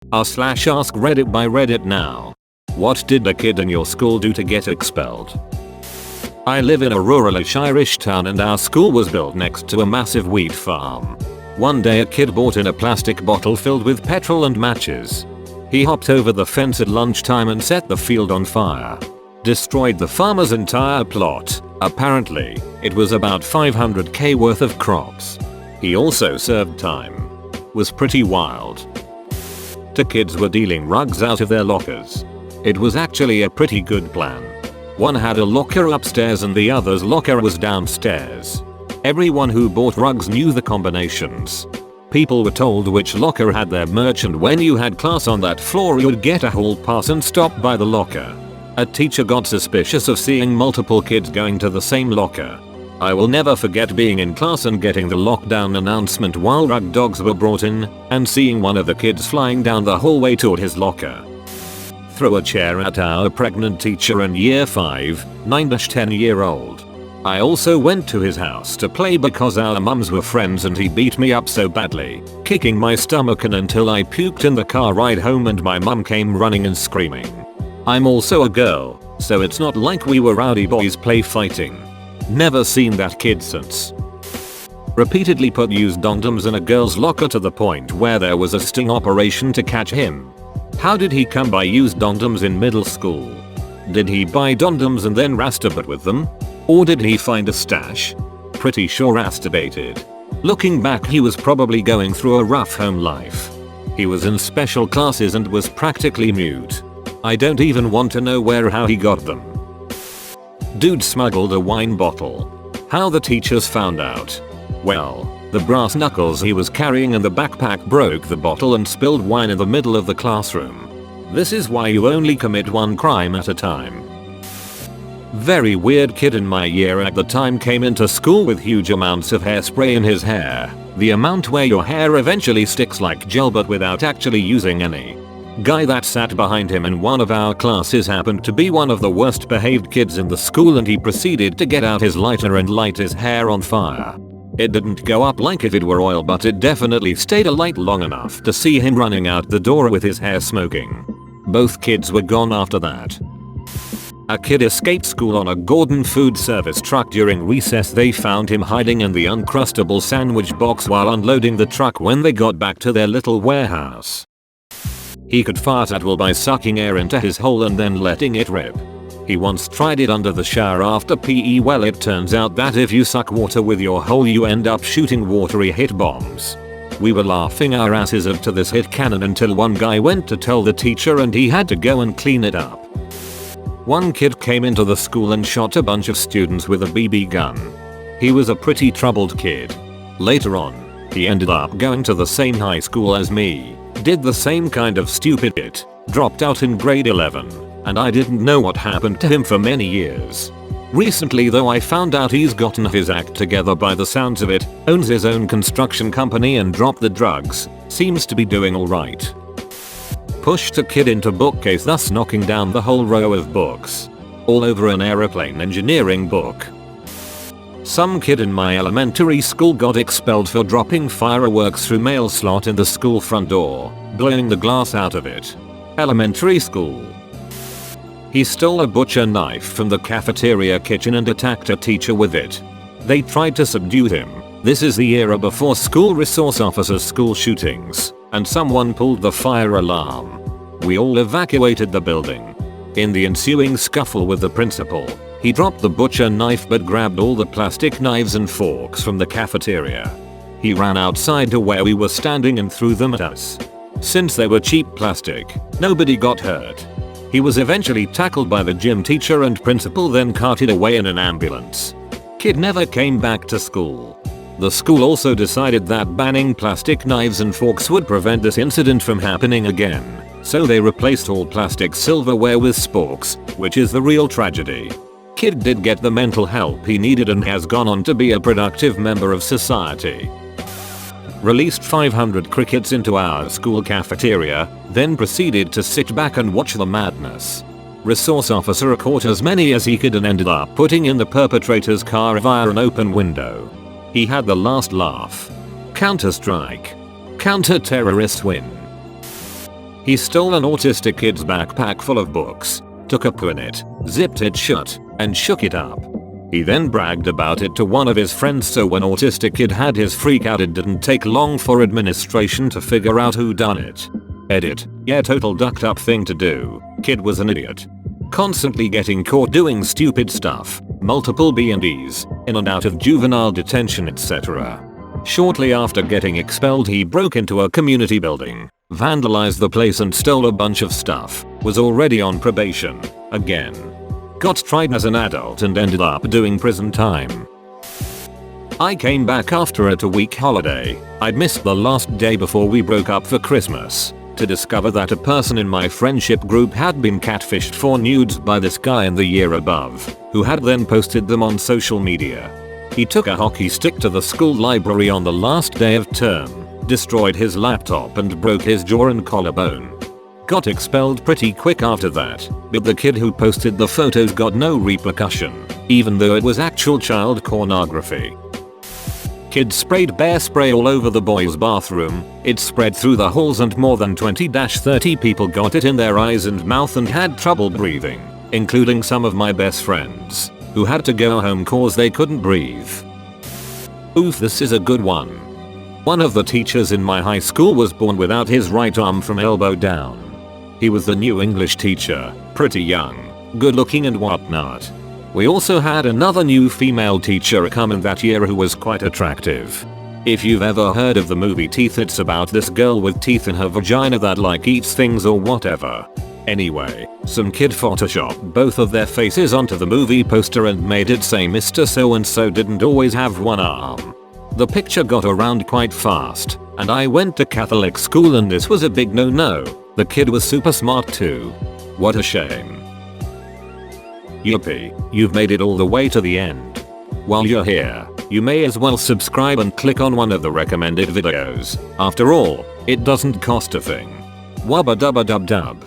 r/AskReddit by Reddit now. What did a kid in your school do to get expelled? I live in a rural-ish Irish town and our school was built next to a massive wheat farm. One day a kid brought in a plastic bottle filled with petrol and matches. He hopped over the fence at lunchtime and set the field on fire. Destroyed the farmer's entire plot. Apparently, it was about 500k worth of crops. He also served time. Was pretty wild. The kids were dealing rugs out of their lockers. It was actually a pretty good plan. One had a locker upstairs and the other's locker was downstairs. Everyone who bought rugs knew the combinations. People were told which locker had their merch, and when you had class on that floor you would get a hall pass and stop by the locker. A teacher got suspicious of seeing multiple kids going to the same locker. I will never forget being in class and getting the lockdown announcement while rug dogs were brought in, and seeing one of the kids flying down the hallway toward his locker. Throw a chair at our pregnant teacher in year 5, 9-10-year-old. I also went to his house to play because our mums were friends and he beat me up so badly, kicking my stomach in until I puked in the car ride home and my mum came running and screaming. I'm also a girl, so it's not like we were rowdy boys play fighting. Never seen that kid since. Repeatedly put used condoms in a girl's locker to the point where there was a sting operation to catch him. How did he come by used condoms in middle school? Did he buy condoms and then masturbate with them? Or did he find a stash? Pretty sure masturbated. Looking back, he was probably going through a rough home life. He was in special classes and was practically mute. I don't even want to know how he got them. Dude smuggled a wine bottle. How the teachers found out? Well, the brass knuckles he was carrying in the backpack broke the bottle and spilled wine in the middle of the classroom. This is why you only commit one crime at a time. Very weird kid in my year at the time came into school with huge amounts of hairspray in his hair. The amount where your hair eventually sticks like gel but without actually using any. Guy that sat behind him in one of our classes happened to be one of the worst behaved kids in the school, and he proceeded to get out his lighter and light his hair on fire. It didn't go up like if it were oil, but it definitely stayed alight long enough to see him running out the door with his hair smoking. Both kids were gone after that. A kid escaped school on a Gordon food service truck during recess. They found him hiding in the Uncrustable sandwich box while unloading the truck when they got back to their little warehouse. He could fart at will by sucking air into his hole and then letting it rip. He once tried it under the shower after PE. Well, it turns out that if you suck water with your hole you end up shooting watery hit bombs. We were laughing our asses off to this hit cannon until one guy went to tell the teacher and he had to go and clean it up. One kid came into the school and shot a bunch of students with a BB gun. He was a pretty troubled kid. Later on, he ended up going to the same high school as me. Did the same kind of stupid shit, dropped out in grade 11, and I didn't know what happened to him for many years. Recently though I found out he's gotten his act together by the sounds of it, owns his own construction company and dropped the drugs, seems to be doing alright. Pushed a kid into bookcase, thus knocking down the whole row of books. All over an aeroplane engineering book. Some kid in my elementary school got expelled for dropping fireworks through mail slot in the school front door, blowing the glass out of it. Elementary school. He stole a butcher knife from the cafeteria kitchen and attacked a teacher with it. They tried to subdue him. This is the era before school resource officers' school shootings, and someone pulled the fire alarm. We all evacuated the building. In the ensuing scuffle with the principal, he dropped the butcher knife but grabbed all the plastic knives and forks from the cafeteria. He ran outside to where we were standing and threw them at us. Since they were cheap plastic, nobody got hurt. He was eventually tackled by the gym teacher and principal, then carted away in an ambulance. Kid never came back to school. The school also decided that banning plastic knives and forks would prevent this incident from happening again, so they replaced all plastic silverware with sporks, which is the real tragedy. Kid did get the mental help he needed and has gone on to be a productive member of society. Released 500 crickets into our school cafeteria, then proceeded to sit back and watch the madness. Resource officer caught as many as he could and ended up putting in the perpetrator's car via an open window. He had the last laugh. Counter-Strike. Counter-terrorists win. He stole an autistic kid's backpack full of books, took a poo in it, zipped it shut, and shook it up. He then bragged about it to one of his friends, so when autistic kid had his freak out, it didn't take long for administration to figure out who done it. Edit. Yeah, total ducked up thing to do. Kid was an idiot. Constantly getting caught doing stupid stuff, multiple B&Es, in and out of juvenile detention, etc. Shortly after getting expelled, he broke into a community building, vandalized the place and stole a bunch of stuff, was already on probation, again. Got tried as an adult and ended up doing prison time. I came back after a 2-week holiday. I'd missed the last day before we broke up for Christmas, to discover that a person in my friendship group had been catfished for nudes by this guy in the year above, who had then posted them on social media. He took a hockey stick to the school library on the last day of term, destroyed his laptop and broke his jaw and collarbone. Got expelled pretty quick after that, but the kid who posted the photos got no repercussion, even though it was actual child pornography. Kid sprayed bear spray all over the boys' bathroom. It spread through the halls and more than 20-30 people got it in their eyes and mouth and had trouble breathing, including some of my best friends, who had to go home cause they couldn't breathe. Oof, this is a good one. One of the teachers in my high school was born without his right arm from elbow down. He was the new English teacher, pretty young, good looking and whatnot. We also had another new female teacher come in that year who was quite attractive. If you've ever heard of the movie Teeth, it's about this girl with teeth in her vagina that like eats things or whatever. Anyway, some kid photoshopped both of their faces onto the movie poster and made it say Mr. So-and-so didn't always have one arm. The picture got around quite fast, and I went to Catholic school and this was a big no-no. The kid was super smart too. What a shame. Yuppie, you've made it all the way to the end. While you're here, you may as well subscribe and click on one of the recommended videos. After all, it doesn't cost a thing. Wubba dubba dub dub.